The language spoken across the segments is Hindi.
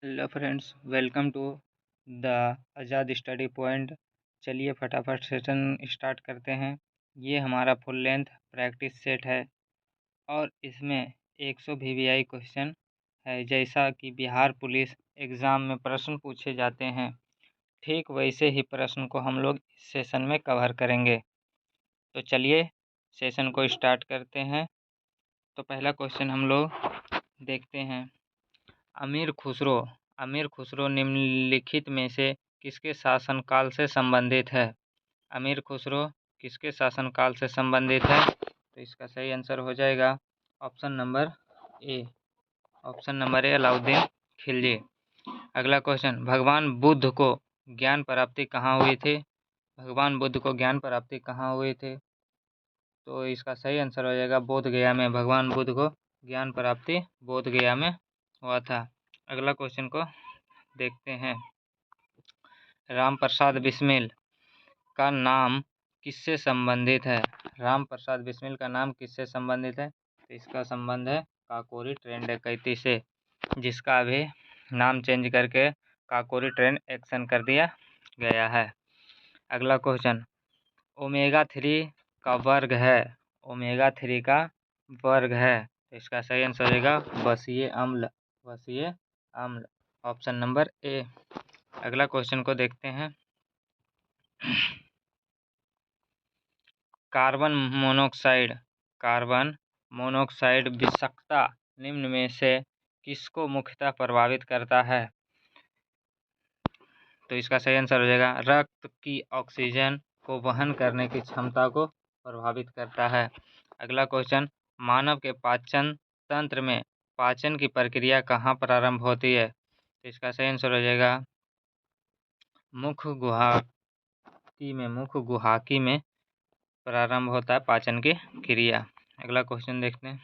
Hello friends, welcome to the Azad study point. चलिए फटाफट सेशन स्टार्ट करते हैं। ये हमारा फुल लेंथ प्रैक्टिस सेट है और इसमें 100 वीवीआई क्वेश्चन है। जैसा कि बिहार पुलिस एग्ज़ाम में प्रश्न पूछे जाते हैं, ठीक वैसे ही प्रश्न को हम लोग इस सेशन में कवर करेंगे। तो चलिए सेशन को स्टार्ट करते हैं। तो पहला क्वेश्चन हम लोग देखते हैं। अमीर खुसरो निम्नलिखित में से किसके शासनकाल से संबंधित है? अमीर खुसरो किसके शासनकाल से संबंधित है? तो इसका सही आंसर हो जाएगा ऑप्शन नंबर ए। अलाउद्दीन खिलजी। अगला क्वेश्चन, भगवान बुद्ध को ज्ञान प्राप्ति कहाँ हुई थी? भगवान बुद्ध को ज्ञान प्राप्ति कहाँ हुई थी? तो इसका सही आंसर हो जाएगा बोध गया में। भगवान बुद्ध को ज्ञान प्राप्ति बोध गया में हुआ था। अगला क्वेश्चन को देखते हैं। राम प्रसाद बिस्मिल का नाम किससे संबंधित है? राम प्रसाद बिस्मिल का नाम किससे संबंधित है? तो इसका संबंध है काकोरी ट्रेन डकैती से, जिसका अभी नाम चेंज करके काकोरी ट्रेन एक्शन कर दिया गया है। अगला क्वेश्चन, ओमेगा 3 का वर्ग है। ओमेगा 3 का वर्ग है। तो इसका सही आंसर हो जाएगा वसीय अम्ल। ऑप्शन नंबर ए। अगला क्वेश्चन को देखते हैं। कार्बन मोनोऑक्साइड विषाक्तता निम्न में से किसको मुख्यतः प्रभावित करता है? तो इसका सही आंसर हो जाएगा रक्त की ऑक्सीजन को वहन करने की क्षमता को प्रभावित करता है। अगला क्वेश्चन, मानव के पाचन तंत्र में पाचन की प्रक्रिया कहाँ प्रारंभ होती है? तो इसका सही आंसर हो जाएगा मुख गुहाकी में प्रारंभ होता है पाचन की क्रिया। अगला क्वेश्चन देखते हैं।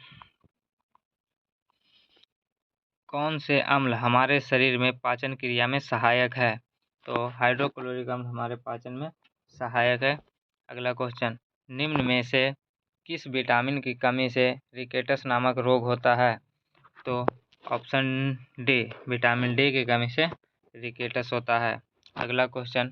कौन से अम्ल हमारे शरीर में पाचन क्रिया में सहायक है? तो हाइड्रोक्लोरिक अम्ल हमारे पाचन में सहायक है। अगला क्वेश्चन, निम्न में से किस विटामिन की कमी से रिकेटस नामक रोग होता है? तो ऑप्शन डी, विटामिन डी की कमी से रिकेटस होता है। अगला क्वेश्चन,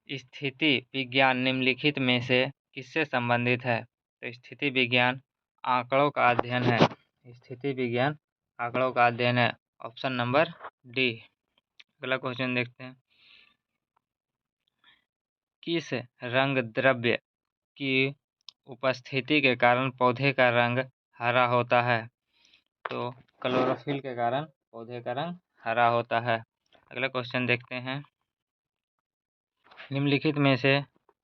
स्थिति विज्ञान निम्नलिखित में से किससे संबंधित है? तो स्थिति विज्ञान आंकड़ों का अध्ययन है। स्थिति विज्ञान आंकड़ों का अध्ययन है। Option number D. अगला क्वेश्चन देखते हैं। किस रंग द्रव्य की उपस्थिति के कारण पौधे का रंग हरा होता है? तो क्लोरोफिल के कारण पौधे का रंग हरा होता है। अगला क्वेश्चन देखते हैं। निम्नलिखित में से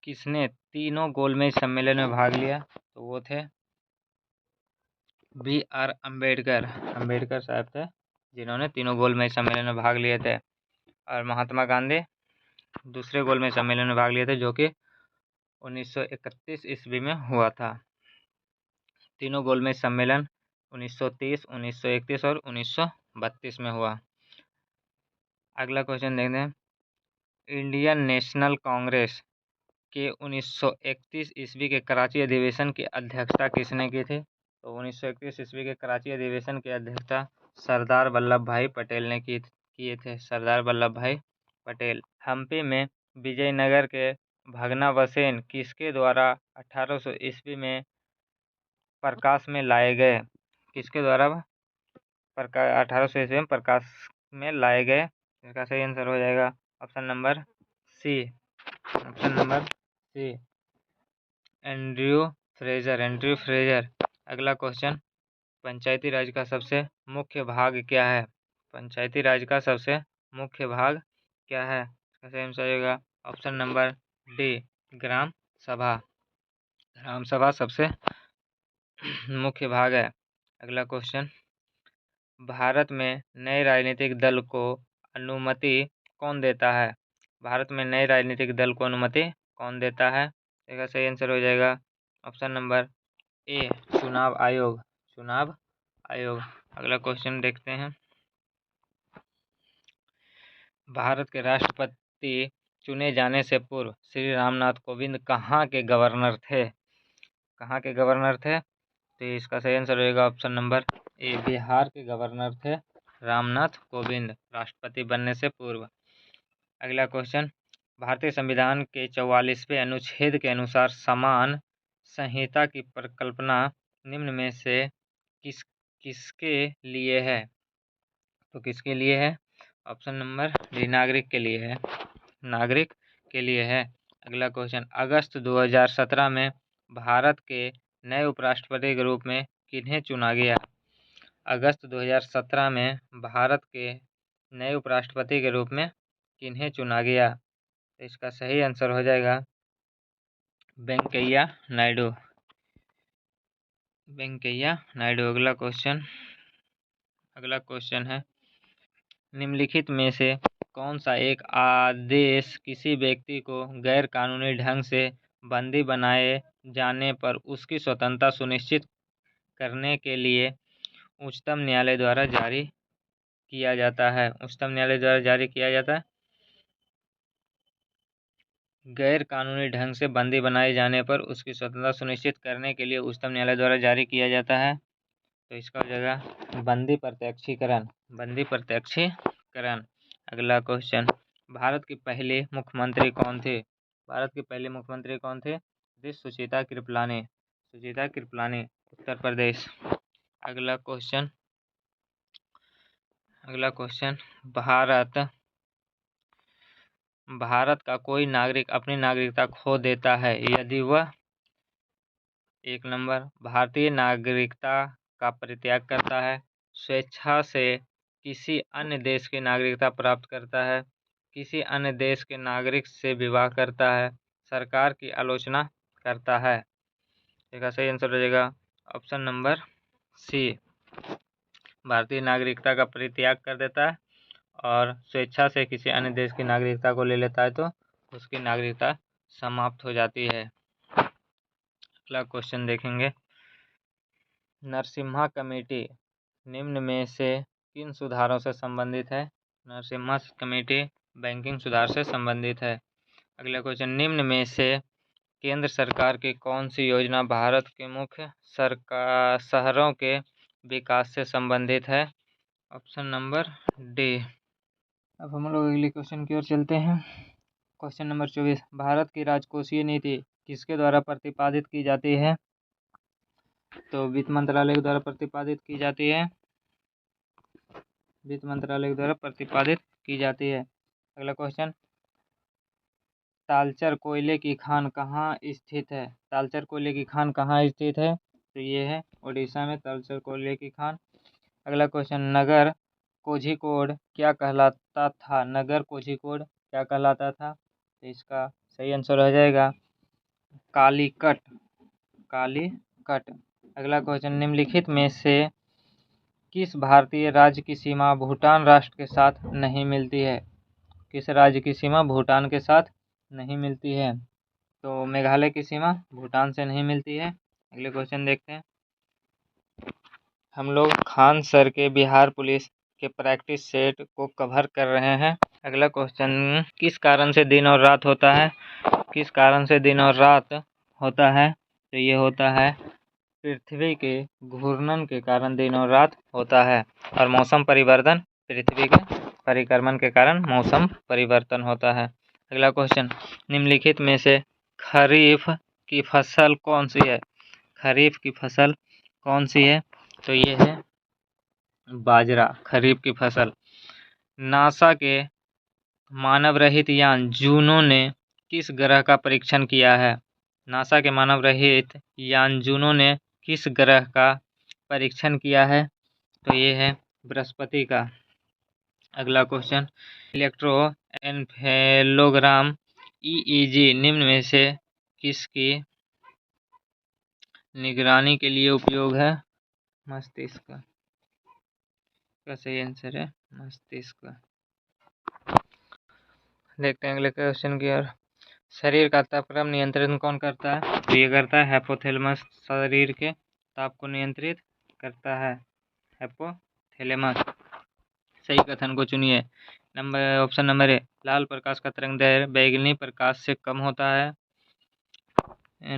किसने तीनों गोलमेज सम्मेलन में भाग लिया? तो वो थे B.R. अम्बेडकर साहब थे जिन्होंने तीनों गोलमेज सम्मेलन में भाग लिए थे। और महात्मा गांधी दूसरे गोलमेज सम्मेलन में भाग लिए थे, जो कि 1931 ईस्वी में हुआ था। तीनों गोलमेज सम्मेलन 1930, 1931 और 1932 में हुआ। अगला क्वेश्चन देखते हैं। इंडियन नेशनल कांग्रेस के 1931 ईस्वी के कराची अधिवेशन की अध्यक्षता किसने की थी? तो 1931 ईस्वी के कराची अधिवेशन की अध्यक्षता सरदार वल्लभ भाई पटेल ने किए थे। सरदार वल्लभ भाई पटेल। हम्पी में विजयनगर के भगनावसेन किसके द्वारा 1800 ईस्वी में प्रकाश में लाए गए? किसके द्वारा 1800 ईस्वी में प्रकाश में लाए गए? इसका सही आंसर हो जाएगा option number C. Andrew Fraser. अगला क्वेश्चन, पंचायती राज का सबसे मुख्य भाग क्या है? पंचायती राज का सबसे मुख्य भाग क्या है? इसका सही आंसर होगा ऑप्शन नंबर डी, ग्राम सभा। ग्राम सभा सबसे मुख्य भाग है। अगला क्वेश्चन, भारत में नए राजनीतिक दल को अनुमति कौन देता है? भारत में नए राजनीतिक दल को अनुमति कौन देता है? इसका सही आंसर हो जाएगा ऑप्शन नंबर ए, चुनाव आयोग। अगला क्वेश्चन देखते हैं। भारत के राष्ट्रपति चुने जाने से पूर्व श्री रामनाथ कोविंद कहाँ के गवर्नर थे? तो इसका सही आंसर होगा ऑप्शन नंबर ए, बिहार के गवर्नर थे रामनाथ कोविंद, राष्ट्रपति बनने से पूर्व। अगला क्वेश्चन, भारतीय संविधान के 44वें अनुच्छेद के अनुसार समान संहिता की परिकल्पना निम्न में से किसके लिए है? तो किसके लिए है? ऑप्शन नंबर डी, नागरिक के लिए है। नागरिक के लिए है। अगला क्वेश्चन, अगस्त 2017 में भारत के नए उपराष्ट्रपति के रूप में किन्हें चुना गया? अगस्त 2017 में भारत के नए उपराष्ट्रपति के रूप में किन्हें चुना गया? तो इसका सही आंसर हो जाएगा वेंकैया नायडू। वेंकैया नायडू। अगला क्वेश्चन है, निम्नलिखित में से कौन सा एक आदेश किसी व्यक्ति को गैर कानूनी ढंग से बंदी बनाए जाने पर उसकी स्वतंत्रता सुनिश्चित करने के लिए उच्चतम न्यायालय द्वारा जारी किया जाता है? उच्चतम न्यायालय द्वारा जारी किया जाता है। गैर कानूनी ढंग से बंदी बनाए जाने पर उसकी स्वतंत्रता सुनिश्चित करने के लिए उच्चतम न्यायालय द्वारा जारी किया जाता है। तो इसका हो जाएगा बंदी प्रत्यक्षीकरण। बंदी प्रत्यक्षीकरण। अगला क्वेश्चन, भारत की पहली मुख्यमंत्री कौन थे? भारत की पहली मुख्यमंत्री कौन थे? सुचेता कृपलानी। सुचेता कृपलानी, उत्तर प्रदेश। अगला क्वेश्चन, भारत का कोई नागरिक अपनी नागरिकता खो देता है यदि वह, एक नंबर, भारतीय नागरिकता का परित्याग करता है, स्वेच्छा से किसी अन्य देश की नागरिकता प्राप्त करता है, किसी अन्य देश के नागरिक से विवाह करता है, सरकार की आलोचना करता है। इसका सही आंसर हो जाएगा ऑप्शन नंबर सी, भारतीय नागरिकता का परित्याग कर देता है और स्वेच्छा से किसी अन्य देश की नागरिकता को ले लेता है तो उसकी नागरिकता समाप्त हो जाती है। अगला क्वेश्चन देखेंगे, नरसिम्हा कमेटी निम्न में से किन सुधारों से संबंधित है? नरसिम्हा कमेटी बैंकिंग सुधार से संबंधित है। अगला क्वेश्चन, निम्न में से केंद्र सरकार की कौन सी योजना भारत के मुख्य शहरों के विकास से संबंधित है? Option number D. अब हम लोग अगले क्वेश्चन की ओर चलते हैं। क्वेश्चन नंबर 24, भारत की राजकोषीय नीति किसके द्वारा प्रतिपादित की जाती है? तो वित्त मंत्रालय के द्वारा प्रतिपादित की जाती है। वित्त मंत्रालय के द्वारा प्रतिपादित की जाती है। अगला क्वेश्चन, तालचर कोयले की खान कहाँ स्थित है? तालचर कोयले की खान कहाँ स्थित है? तो ये है उड़ीसा में तालचर कोयले की खान। अगला क्वेश्चन, नगर कोझिकोड क्या कहलाता था? नगर कोझिकोड क्या कहलाता था? तो इसका सही आंसर हो जाएगा कालीकट। कालीकट। अगला क्वेश्चन, निम्नलिखित में से किस भारतीय राज्य की सीमा भूटान राष्ट्र के साथ नहीं मिलती है? किस राज्य की सीमा भूटान के साथ नहीं मिलती है? तो मेघालय की सीमा भूटान से नहीं मिलती है। अगले क्वेश्चन देखते हैं। हम लोग खान सर के बिहार पुलिस के प्रैक्टिस सेट को कवर कर रहे हैं। अगला क्वेश्चन, किस कारण से दिन और रात होता है? किस कारण से दिन और रात होता है? तो ये होता है पृथ्वी के घूर्णन के कारण दिन और रात होता है और मौसम परिवर्तन, पृथ्वी के परिक्रमण के कारण मौसम परिवर्तन होता है। अगला क्वेश्चन, निम्नलिखित में से खरीफ की फसल कौन सी है? खरीफ की फसल कौन सी है? तो ये है बाजरा, खरीफ की फसल। नासा के मानव रहित यान जूनो ने किस ग्रह का परीक्षण किया है? नासा के मानव रहित यान जूनो ने किस ग्रह का परीक्षण किया है? तो ये है बृहस्पति का। अगला क्वेश्चन, इलेक्ट्रोएन्फेलोग्राम ईईजी निम्न में से किसकी निगरानी के लिए उपयोग है? मस्तिष्क का सही आंसर है मस्तिष्क। देखते हैं अगले क्वेश्चन की ओर। शरीर का तापक्रम नियंत्रण कौन करता है? तो ये करता है हाइपोथैलेमस, शरीर के ताप को नियंत्रित करता है हाइपोथैलेमस। सही कथन को चुनिए। ऑप्शन नंबर ए, लाल प्रकाश का तरंगदैर्घ्य बैंगनी प्रकाश से कम होता है।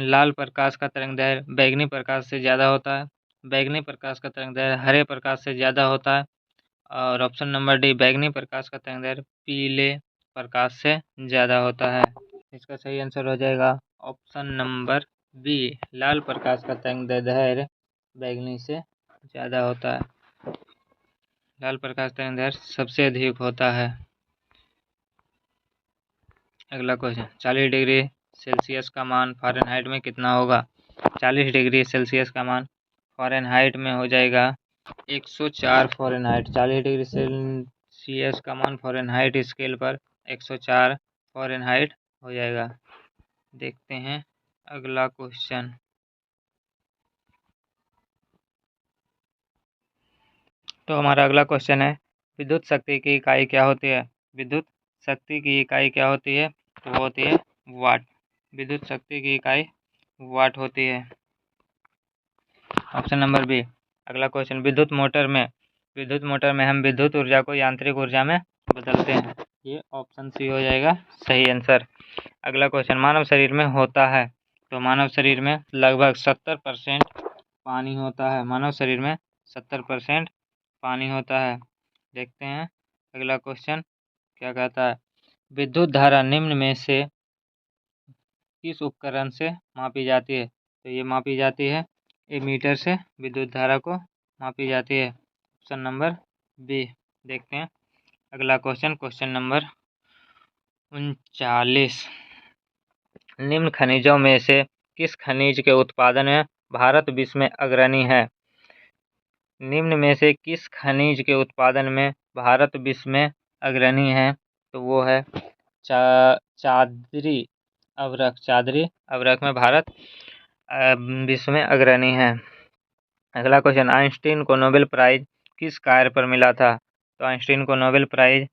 लाल प्रकाश का तरंगदैर्घ्य बैंगनी प्रकाश से ज़्यादा होता है। बैंगनी प्रकाश का तरंगदैर्घ्य हरे प्रकाश से ज़्यादा होता है और ऑप्शन नंबर डी, बैगनी प्रकाश का तरंग पीले प्रकाश से ज़्यादा होता है। इसका सही आंसर हो जाएगा ऑप्शन नंबर बी, लाल प्रकाश का तरंग बैगनी से ज़्यादा होता है। लाल प्रकाश तरंग सबसे अधिक होता है। अगला क्वेश्चन, 40 डिग्री सेल्सियस का मान फ़ारेनहाइट में कितना होगा? 40 डिग्री सेल्सियस का मान फ़ारेनहाइट में हो जाएगा 104 फ़ारेनहाइट। 40 डिग्री सेल्सियस का मान फ़ारेनहाइट स्केल पर 104 फ़ारेनहाइट हो जाएगा। देखते हैं अगला क्वेश्चन। तो हमारा अगला क्वेश्चन है, विद्युत शक्ति की इकाई क्या होती है? विद्युत शक्ति की इकाई क्या होती है? तो वो होती है वाट। विद्युत शक्ति की इकाई वाट होती है। Option number B. अगला क्वेश्चन, विद्युत मोटर में हम विद्युत ऊर्जा को यांत्रिक ऊर्जा में बदलते हैं। ये ऑप्शन सी हो जाएगा सही आंसर। अगला क्वेश्चन, मानव शरीर में होता है, तो मानव शरीर में लगभग 70% पानी होता है। मानव शरीर में 70% पानी होता है। देखते हैं अगला क्वेश्चन क्या कहता है, विद्युत धारा निम्न में से किस उपकरण से मापी जाती है? तो ये मापी जाती है एमीटर से विद्युत धारा को मापी जाती है। Option number B. देखते हैं अगला क्वेश्चन, क्वेश्चन नंबर 39, निम्न खनिजों में से किस खनिज के उत्पादन में भारत विश्व में अग्रणी है? निम्न में से किस खनिज के उत्पादन में भारत विश्व में अग्रणी है? तो वो है चादरी अवरक में भारत विश्व में अग्रणी है। अगला क्वेश्चन, आइंस्टीन को नोबेल प्राइज किस कार्य पर मिला था? तो आइंस्टीन को नोबेल प्राइज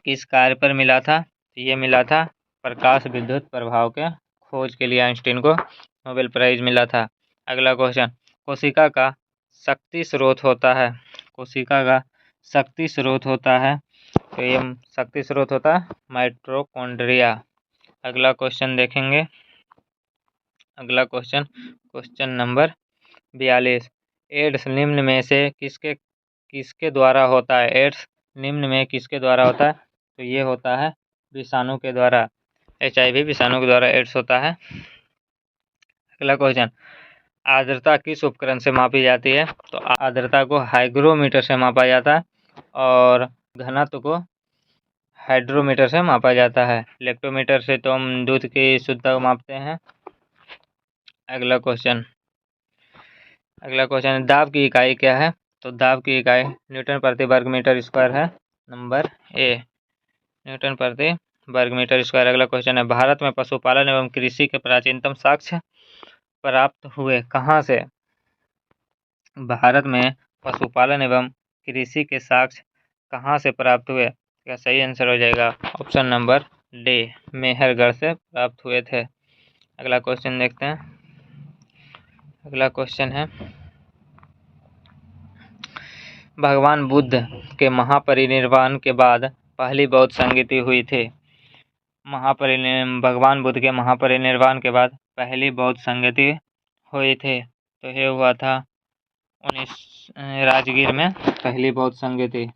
किस कार्य पर मिला था? तो ये मिला था प्रकाश विद्युत प्रभाव के खोज के लिए आइंस्टीन को नोबेल प्राइज मिला था। अगला क्वेश्चन, कोशिका का शक्ति स्रोत होता है। कोशिका का शक्ति स्रोत होता है, तो ये शक्ति स्रोत होता है माइटोकॉन्ड्रिया। अगला क्वेश्चन देखेंगे। अगला क्वेश्चन, क्वेश्चन नंबर 42, एड्स निम्न में से किसके द्वारा होता है? एड्स निम्न में किसके द्वारा होता है? तो ये होता है विषाणु के द्वारा। HIV विषाणु के द्वारा एड्स होता है। अगला क्वेश्चन, आर्द्रता किस उपकरण से मापी जाती है? तो आर्द्रता को हाइग्रोमीटर से मापा जाता है और घनत्व को हाइड्रोमीटर से मापा जाता है। लेक्टोमीटर से तो हम दूध की शुद्धता को मापते हैं। अगला क्वेश्चन, दाब की इकाई क्या है? तो दाब की इकाई न्यूटन प्रति वर्ग मीटर स्क्वायर है। नंबर ए, न्यूटन प्रति वर्ग मीटर स्क्वायर। अगला क्वेश्चन है, भारत में पशुपालन एवं कृषि के प्राचीनतम साक्ष्य प्राप्त हुए कहाँ से? भारत में पशुपालन एवं कृषि के साक्ष्य कहाँ से प्राप्त हुए? इसका सही आंसर हो जाएगा ऑप्शन नंबर डी, मेहरगढ़ से प्राप्त हुए थे। अगला क्वेश्चन देखते हैं। अगला क्वेश्चन है, भगवान बुद्ध के महापरिनिर्वाण के बाद पहली बौद्ध संगति हुई थी। भगवान बुद्ध के महापरिनिर्वाण के बाद पहली बौद्ध संगति हुई थी, तो ये हुआ था राजगीर में पहली बौद्ध संगति।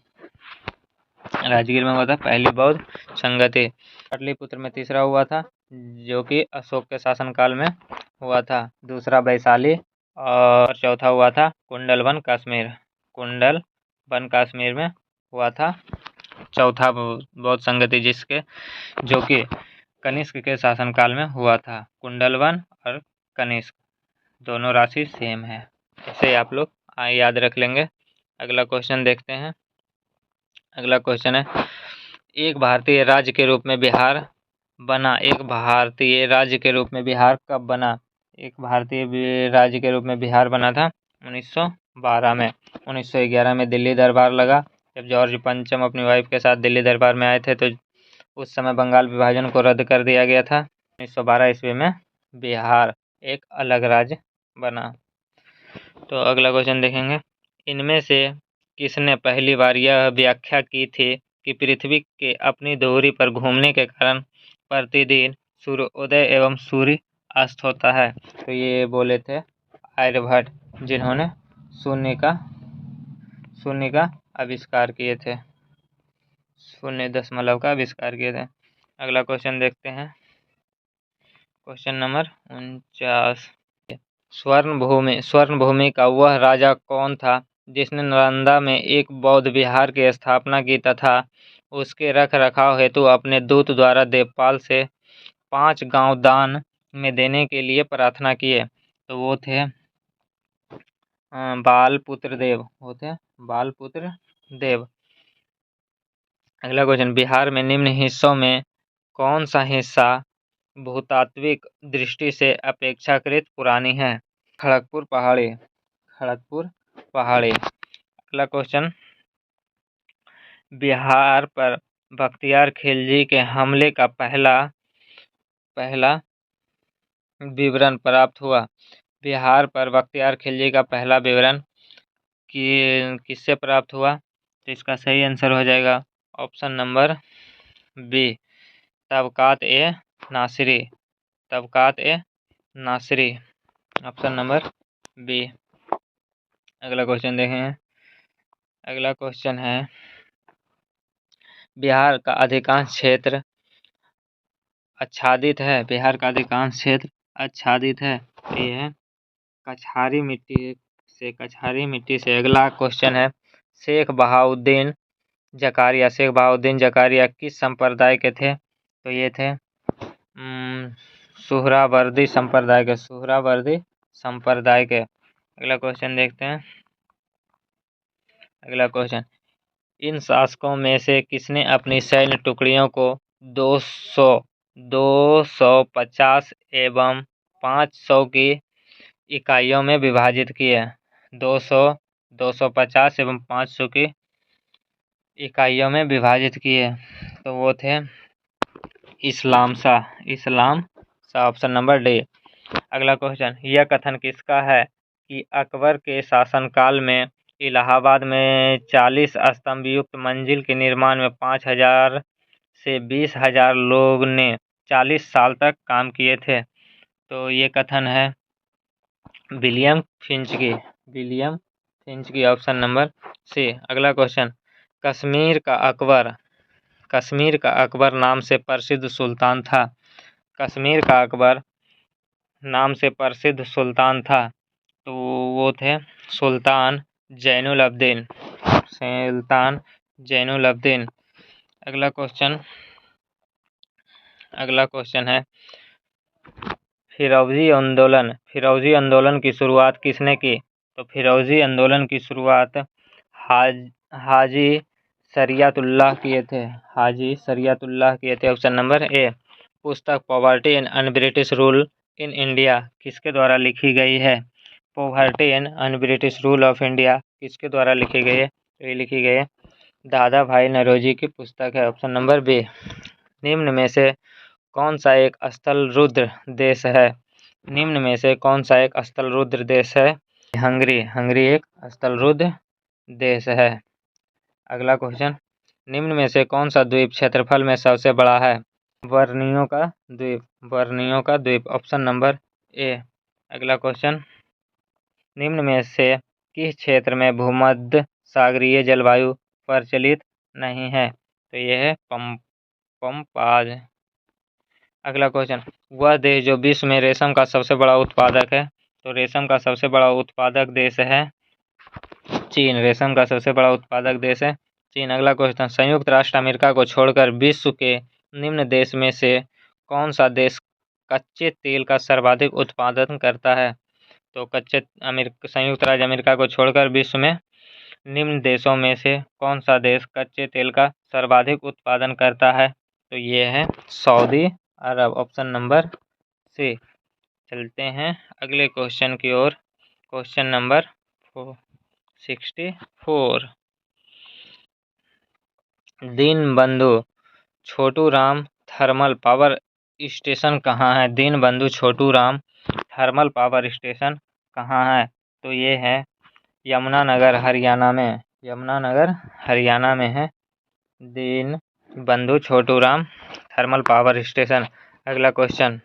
राजगीर में हुआ था पहली बौद्ध संगति। पाटलिपुत्र में तीसरा हुआ था, जो कि अशोक के शासनकाल में हुआ था। दूसरा वैशाली और चौथा हुआ था कुंडलवन काश्मीर में हुआ था चौथा बौद्ध संगति, जो कि कनिष्क के शासनकाल में हुआ था। कुंडलवन और कनिष्क दोनों राशि सेम है, इसे आप लोग याद रख लेंगे। अगला क्वेश्चन देखते हैं। अगला क्वेश्चन है, एक भारतीय राज्य के रूप में बिहार बना। एक भारतीय राज्य के रूप में बिहार कब बना? एक भारतीय राज्य के रूप में बिहार बना था 1912 में। 1911 में दिल्ली दरबार लगा, जब जॉर्ज पंचम अपनी वाइफ के साथ दिल्ली दरबार में आए थे, तो उस समय बंगाल विभाजन को रद्द कर दिया गया था। 1912 ईस्वी में बिहार एक अलग राज्य बना। तो अगला क्वेश्चन देखेंगे, इनमें से किसने पहली बार यह व्याख्या की थी कि पृथ्वी के अपनी धुरी पर घूमने के कारण प्रतिदिन सूर्योदय एवं सूर्य अस्त होता है? तो ये बोले थे आर्यभट्ट, जिन्होंने शून्य का आविष्कार किए थे, 0 का आविष्कार किए थे। अगला क्वेश्चन देखते हैं, क्वेश्चन नंबर 49। स्वर्णभूमि का वह राजा कौन था जिसने नालंदा में एक बौद्ध विहार की स्थापना की तथा उसके रख रखाव हेतु अपने दूत द्वारा देवपाल से 5 गांव दान में देने के लिए प्रार्थना किए? तो वो थे बालपुत्र देव। अगला क्वेश्चन, बिहार में निम्न हिस्सों में कौन सा हिस्सा भूतात्विक दृष्टि से अपेक्षाकृत पुरानी है? खड़गपुर पहाड़ी। अगला क्वेश्चन, बिहार पर बख्तियार खिलजी के हमले का पहला विवरण प्राप्त हुआ? बिहार पर बख्तियार खिलजी का पहला विवरण किससे प्राप्त हुआ? तो इसका सही आंसर हो जाएगा ऑप्शन नंबर बी, तबकात ए नासिरी, ऑप्शन नंबर बी। अगला क्वेश्चन देखें। अगला क्वेश्चन है, बिहार का अधिकांश क्षेत्र आच्छादित है। ये है कछारी मिट्टी से। अगला क्वेश्चन है, शेख बहाउद्दीन जकारिया किस संप्रदाय के थे? तो ये थे सुहरावर्दी संप्रदाय के। अगला क्वेश्चन देखते हैं। अगला क्वेश्चन, इन शासकों में से किसने अपनी सैन्य टुकड़ियों को 250 एवं 500 की इकाइयों में विभाजित किए? 200, 250 एवं 500 की इकाइयों में विभाजित किए। तो वो थे इस्लाम शाह, ऑप्शन नंबर डी। अगला क्वेश्चन, यह कथन किसका है कि अकबर के शासनकाल में इलाहाबाद में 40 स्तंभ युक्त मंजिल के निर्माण में 5,000 से 20,000 लोग ने 40 साल तक काम किए थे? तो ये कथन है विलियम फिंच की, ऑप्शन नंबर सी। अगला क्वेश्चन, कश्मीर का अकबर नाम से प्रसिद्ध सुल्तान था। तो वो थे सुल्तान जैनुल अब्दीन। अगला क्वेश्चन है, फिरोजी आंदोलन की शुरुआत किसने की? तो फिरोजी आंदोलन की शुरुआत हाजी शरियतुल्लाह किए थे। Option number A. पुस्तक poverty and unBritish rule in India किसके द्वारा लिखी गई है? Poverty and unBritish rule of India किसके द्वारा लिखी गई है? ये लिखी गई है दादा भाई नौरोजी की पुस्तक है, ऑप्शन नंबर बी। निम्न में से कौन सा एक स्थल रुद्र देश है? हंगरी एक स्थल रुद्र देश है। अगला क्वेश्चन, निम्न में से कौन सा द्वीप क्षेत्रफल में सबसे बड़ा है? बर्नियो का द्वीप, ऑप्शन नंबर ए। अगला क्वेश्चन, निम्न में से किस क्षेत्र में भूमध्य सागरीय जलवायु प्रचलित नहीं है? तो यह है पंपाज। अगला क्वेश्चन, वह देश जो विश्व में रेशम का सबसे बड़ा उत्पादक है? तो रेशम का सबसे बड़ा उत्पादक देश है चीन। अगला क्वेश्चन, संयुक्त राष्ट्र अमेरिका को छोड़कर विश्व के निम्न देश में से कौन सा देश कच्चे तेल का सर्वाधिक उत्पादन करता है? तो संयुक्त राज्य अमेरिका को छोड़कर विश्व में निम्न देशों में से कौन सा देश कच्चे तेल का सर्वाधिक उत्पादन करता है? तो ये है Saudi Arab, option number C. चलते हैं अगले क्वेश्चन की ओर। Question number 64। Deenbandhu Chhotu Ram thermal power station कहाँ है? Deenbandhu Chhotu Ram thermal power station कहाँ है? तो ये है यमुनानगर हरियाणा में है Deenbandhu Chhotu Ram thermal power station. अगला क्वेश्चन,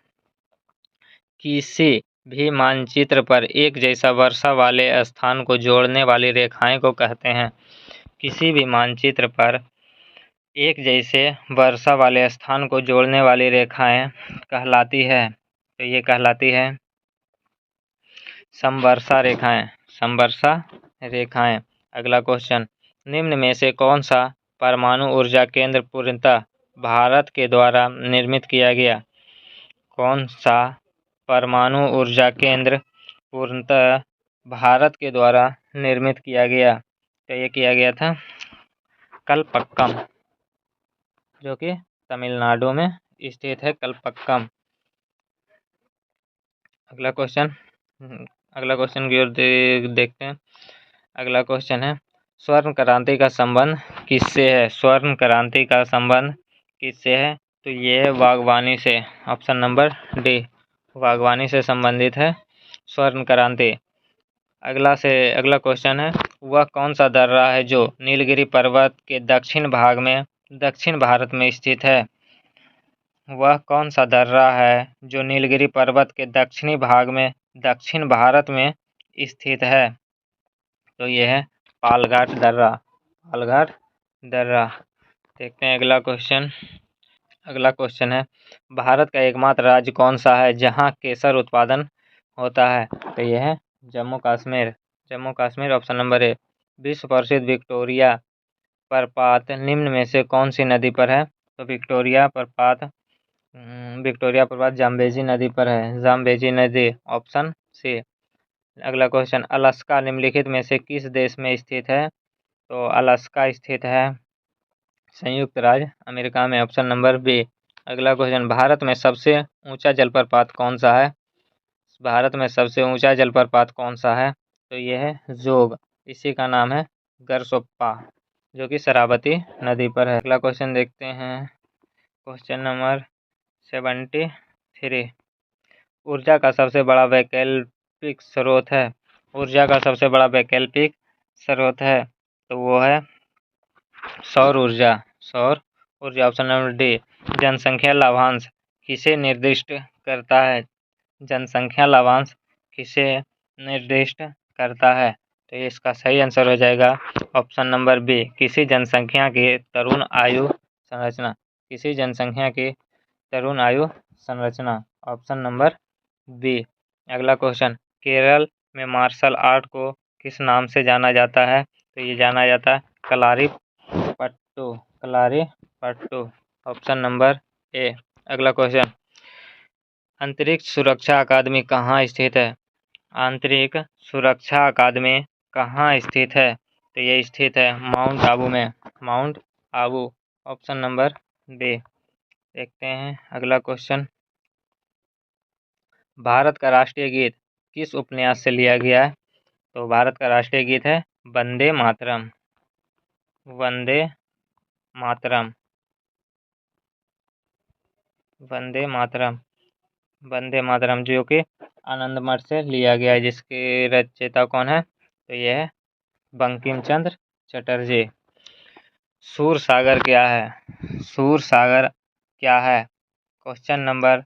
किसी भी मानचित्र पर एक जैसा वर्षा वाले स्थान को जोड़ने वाली रेखाएं को कहते हैं। किसी भी मानचित्र पर एक जैसे वर्षा वाले स्थान को जोड़ने वाली रेखाएं कहलाती है, तो ये कहलाती है समवर्षा रेखाएं। समवर्षा रेखाएं। अगला क्वेश्चन, निम्न में से कौन सा परमाणु ऊर्जा केंद्र पूर्णतः भारत के द्वारा निर्मित किया गया? कौन सा परमाणु ऊर्जा केंद्र पूर्णतः भारत के द्वारा निर्मित किया गया? तो ये किया गया था कलपक्कम, जो कि तमिलनाडु में स्थित है कलपक्कम। अगला क्वेश्चन की ओर देखते हैं। अगला क्वेश्चन है, स्वर्ण क्रांति का संबंध किससे है? स्वर्ण क्रांति का संबंध किससे है? तो ये है बागवानी से। ऑप्शन नंबर डी, बागवानी से संबंधित है स्वर्ण क्रांति। अगला क्वेश्चन है, वह कौन सा दर्रा है जो नीलगिरी पर्वत के दक्षिण भारत में स्थित है? वह कौन सा दर्रा है जो नीलगिरी पर्वत के दक्षिणी भाग में दक्षिण भारत में स्थित है? तो यह है पालघाट दर्रा। पालघाट दर्रा। देखते हैं अगला क्वेश्चन है, भारत का एकमात्र राज्य कौन सा है जहां केसर उत्पादन होता है? तो यह है जम्मू कश्मीर। ऑप्शन नंबर ए। विश्व प्रसिद्ध विक्टोरिया प्रपात निम्न में से कौन सी नदी पर है? तो विक्टोरिया प्रपात जाम्बेजी नदी पर है। जाम्बेजी नदी। Option C. अगला क्वेश्चन, अलास्का निम्नलिखित में से किस देश में स्थित है? तो अलास्का स्थित है संयुक्त राज्य अमेरिका में। Option number B. अगला क्वेश्चन, भारत में सबसे ऊंचा जलप्रपात कौन सा है? भारत में सबसे ऊंचा जलप्रपात कौन सा है? तो यह है जोग। इसी का नाम है गरसोप्पा, जो कि शरावती नदी पर है। अगला क्वेश्चन देखते हैं, क्वेश्चन नंबर 73। ऊर्जा का सबसे बड़ा वैकल्पिक स्रोत है। ऊर्जा का सबसे बड़ा वैकल्पिक स्रोत है तो वो है सौर ऊर्जा। Option number D. जनसंख्या लाभांश किसे निर्दिष्ट करता है? जनसंख्या लाभांश किसे निर्दिष्ट करता है? तो ये इसका सही आंसर हो जाएगा ऑप्शन नंबर बी, किसी जनसंख्या की तरुण आयु संरचना। किसी जनसंख्या की तरुण आयु संरचना। Option number B. अगला क्वेश्चन, केरल में मार्शल आर्ट को किस नाम से जाना जाता है? तो ये जाना जाता है कलारीपयट्टू। ऑप्शन नंबर ए। अगला क्वेश्चन, अंतरिक्ष सुरक्षा अकादमी कहाँ स्थित है? आंतरिक सुरक्षा अकादमी कहाँ स्थित है? तो ये स्थित है माउंट आबू में। Mount Abu. Option number B. देखते हैं अगला क्वेश्चन, भारत का राष्ट्रीय गीत किस उपन्यास से लिया गया है? तो भारत का राष्ट्रीय गीत है वंदे मातरम। वंदे मातरम। वंदे मातरम। वंदे मातरम, जो कि आनंद मठ से लिया गया है, जिसके रचयिता कौन है? तो यह है बंकिम चंद्र चटर्जी। सूर सागर क्या है? सूर सागर क्या है? Question number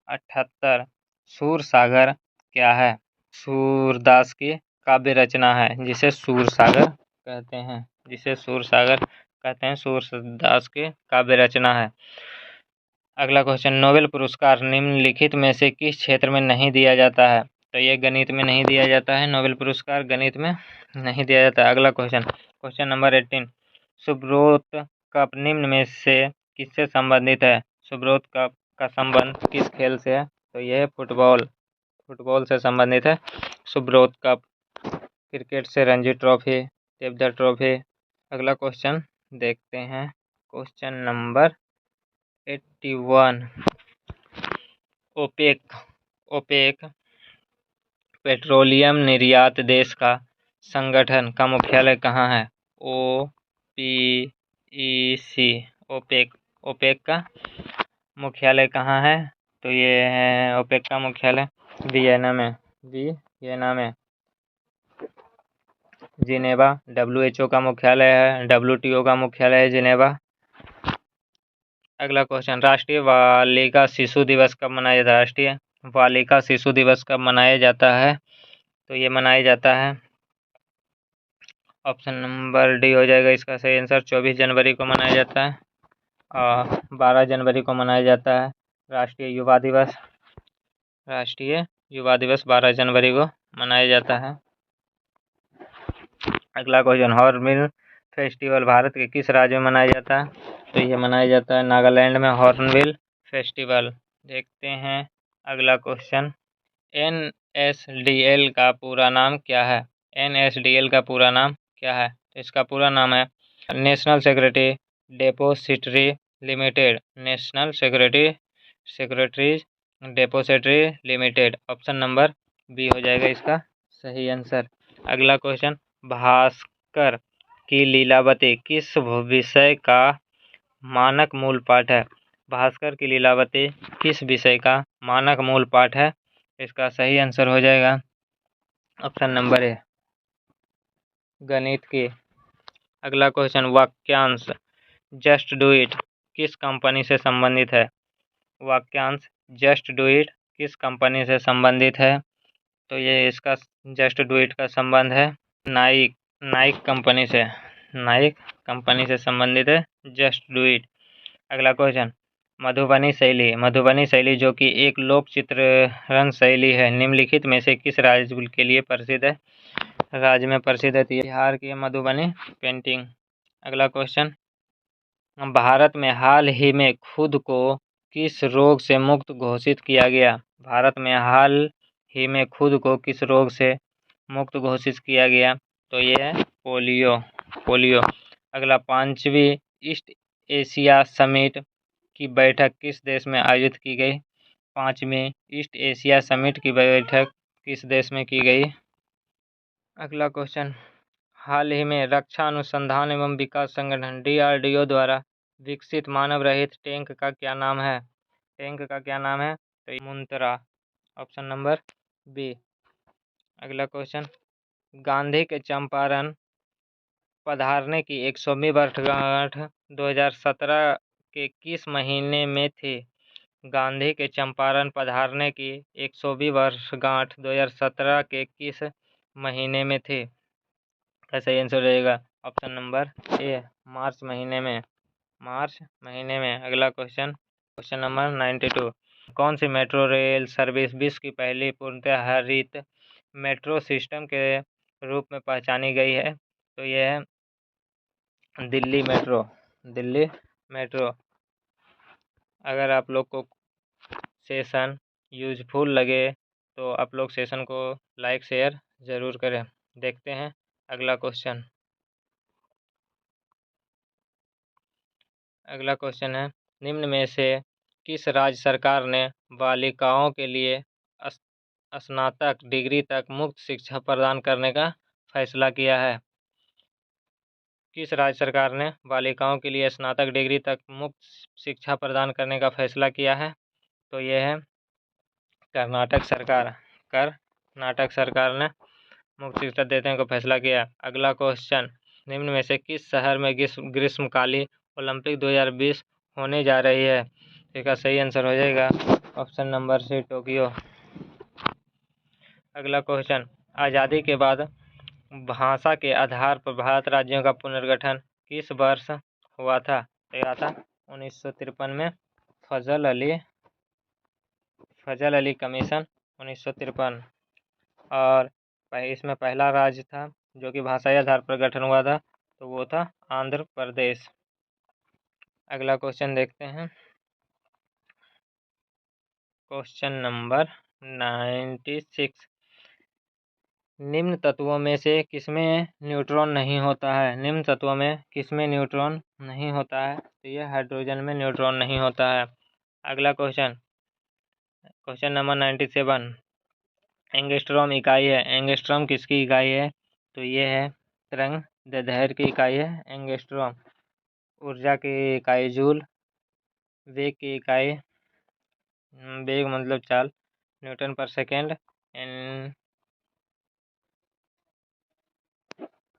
78। सूर सागर क्या है? सूरदास की काव्य रचना है जिसे सूर सागर कहते हैं। सूरदास की काव्य रचना है। अगला क्वेश्चन, नोबेल पुरस्कार निम्नलिखित में से किस क्षेत्र में नहीं दिया जाता है? तो ये गणित में नहीं दिया जाता है। नोबेल पुरस्कार गणित में नहीं दिया जाता है। अगला क्वेश्चन नंबर 18, सुब्रोत कप निम्न में से किससे संबंधित है? सुब्रोत कप का संबंध किस खेल से है? तो यह है फुटबॉल से संबंधित है सुब्रोत कप। क्रिकेट से रणजी ट्रॉफी, देवधर ट्रॉफी। अगला क्वेश्चन देखते हैं, क्वेश्चन नंबर 81, ओपेक पेट्रोलियम निर्यात देश का संगठन का मुख्यालय कहाँ है? OPEC। ओपेक का मुख्यालय कहाँ है? तो ये है ओपेक का मुख्यालय वियना में। जिनेवा। WHO का मुख्यालय है। WTO का मुख्यालय है जिनेवा। अगला क्वेश्चन, राष्ट्रीय बालिका शिशु दिवस कब मनाया जाता है? बालिका शिशु दिवस कब मनाया जाता है? तो ये मनाया जाता है, ऑप्शन नंबर डी हो जाएगा इसका सही आंसर। 24 जनवरी को मनाया जाता है और 12 जनवरी को मनाया जाता है राष्ट्रीय युवा दिवस। राष्ट्रीय युवा दिवस 12 जनवरी को मनाया जाता है। अगला क्वेश्चन, हॉर्नबिल फेस्टिवल भारत के किस राज्य में मनाया जाता है? तो ये मनाया जाता है नागालैंड में हॉर्नबिल फेस्टिवल। देखते हैं अगला क्वेश्चन, NSDL का पूरा नाम क्या है? NSDL का पूरा नाम क्या है? तो इसका पूरा नाम है National Security Depository Limited. National Security Depository Limited. Option number B हो जाएगा इसका सही आंसर। अगला क्वेश्चन, भास्कर की लीलावती किस विषय का मानक मूल पाठ है? भास्कर की लीलावती किस विषय का मानक मूल पाठ है? इसका सही आंसर हो जाएगा ऑप्शन नंबर ए, गणित की। अगला क्वेश्चन, वाक्यांश जस्ट डू इट किस कंपनी से संबंधित है? वाक्यांश जस्ट डू इट किस कंपनी से संबंधित है? तो ये इसका जस्ट डू इट का संबंध है नाइक कंपनी से। नाइक कंपनी से संबंधित है जस्ट डू इट। अगला क्वेश्चन, मधुबनी शैली जो कि एक लोक चित्रण शैली है, निम्नलिखित में से किस राज्य के लिए प्रसिद्ध है? राज्य में प्रसिद्ध है बिहार की मधुबनी पेंटिंग। अगला क्वेश्चन, भारत में हाल ही में खुद को किस रोग से मुक्त घोषित किया गया? भारत में हाल ही में खुद को किस रोग से मुक्त घोषित किया गया? तो ये है पोलियो। अगला, 5वीं ईस्ट एशिया समिट की बैठक किस देश में आयोजित की गई? 5वीं ईस्ट एशिया समिट की बैठक किस देश में की गई? अगला क्वेश्चन, हाल ही में रक्षा अनुसंधान एवं विकास संगठन DRDO द्वारा विकसित मानव रहित टैंक का क्या नाम है? टैंक का क्या नाम है? तो मुंतरा। Option number B. अगला क्वेश्चन, गांधी के चंपारण पधारने की 100वीं वर्षगांठ 2017 के किस महीने में थी? गांधी के चंपारण पधारने की 100वीं वर्षगांठ 2017 के किस महीने में थी? का सही आंसर रहेगा ऑप्शन नंबर ए, मार्च महीने में। अगला क्वेश्चन नंबर 92, कौन सी मेट्रो रेल सर्विस विश्व की पहली पूर्णतः हरित मेट्रो सिस्टम के रूप में पहचानी गई है? तो यह है दिल्ली मेट्रो। अगर आप लोग को सेशन यूजफुल लगे तो आप लोग सेशन को लाइक शेयर ज़रूर करें। देखते हैं अगला क्वेश्चन। अगला क्वेश्चन है, निम्न में से किस राज्य सरकार ने बालिकाओं के लिए स्नातक डिग्री तक मुफ्त शिक्षा प्रदान करने का फैसला किया है? किस राज्य सरकार ने बालिकाओं के लिए स्नातक डिग्री तक मुफ्त शिक्षा प्रदान करने का फैसला किया है? तो यह है कर्नाटक सरकार ने मुफ्त शिक्षा देने का फैसला किया। अगला क्वेश्चन, निम्न में से किस शहर में ग्रीष्मकालीन ओलंपिक 2020 होने जा रही है? इसका सही आंसर हो जाएगा ऑप्शन नंबर सी, टोक्यो। अगला क्वेश्चन, आज़ादी के बाद भाषा के आधार पर भारत राज्यों का पुनर्गठन किस वर्ष हुआ था? तो यह था 1953 में, फजल अली कमीशन 1953। और इसमें पहला राज्य था जो कि भाषाई आधार पर गठन हुआ था, तो वो था आंध्र प्रदेश। अगला क्वेश्चन देखते हैं, क्वेश्चन नंबर 96, निम्न तत्वों में से किसमें न्यूट्रॉन नहीं होता है? निम्न तत्वों में किसमें न्यूट्रॉन नहीं होता है? तो यह हाइड्रोजन में न्यूट्रॉन नहीं होता है। अगला क्वेश्चन नंबर 97, एंगस्ट्रॉम इकाई है। एंगस्ट्रॉम किसकी इकाई है? तो ये है तरंग दैर्ध्य की इकाई है एंगस्ट्रॉम। ऊर्जा की इकाई जूल। वेग की इकाई, वेग मतलब चाल, न्यूटन पर सेकेंड।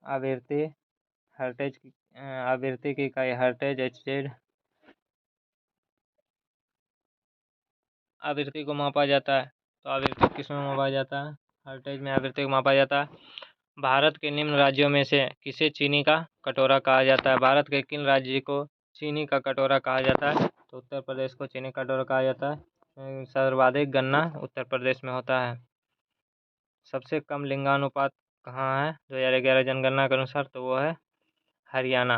आवृत्ति की इकाई हर्टेज, HZ। आवृत्ति को मापा जाता है तो आवृत्ति किसमें मापा जाता है? हर्ट्ज में आवृत्ति को मापा जाता है। भारत के निम्न राज्यों में से किसे चीनी का कटोरा कहा जाता है? भारत के किन राज्य को चीनी का कटोरा कहा जाता है? तो उत्तर प्रदेश को चीनी का कटोरा कहा जाता है। सर्वाधिक गन्ना उत्तर प्रदेश में होता है। सबसे कम लिंगानुपात कहाँ है 2011 जनगणना के अनुसार? तो वो है हरियाणा।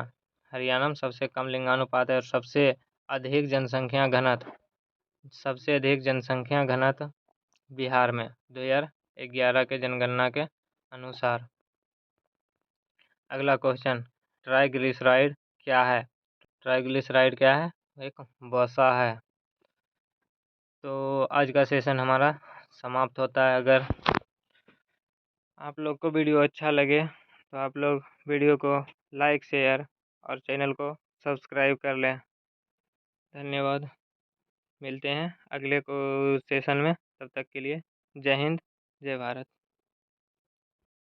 हरियाणा में सबसे कम लिंगानुपात है। और सबसे अधिक जनसंख्या घनत्व बिहार में 2011 के जनगणना के अनुसार। अगला क्वेश्चन, ट्राइग्लिसराइड क्या है? ट्राइग्लिसराइड क्या है? एक वसा है। तो आज का सेशन हमारा समाप्त होता है। अगर आप लोग को वीडियो अच्छा लगे तो आप लोग वीडियो को लाइक, शेयर और चैनल को सब्सक्राइब कर लें। धन्यवाद। मिलते हैं अगले को सेशन में। तब तक के लिए जय हिंद, जय भारत।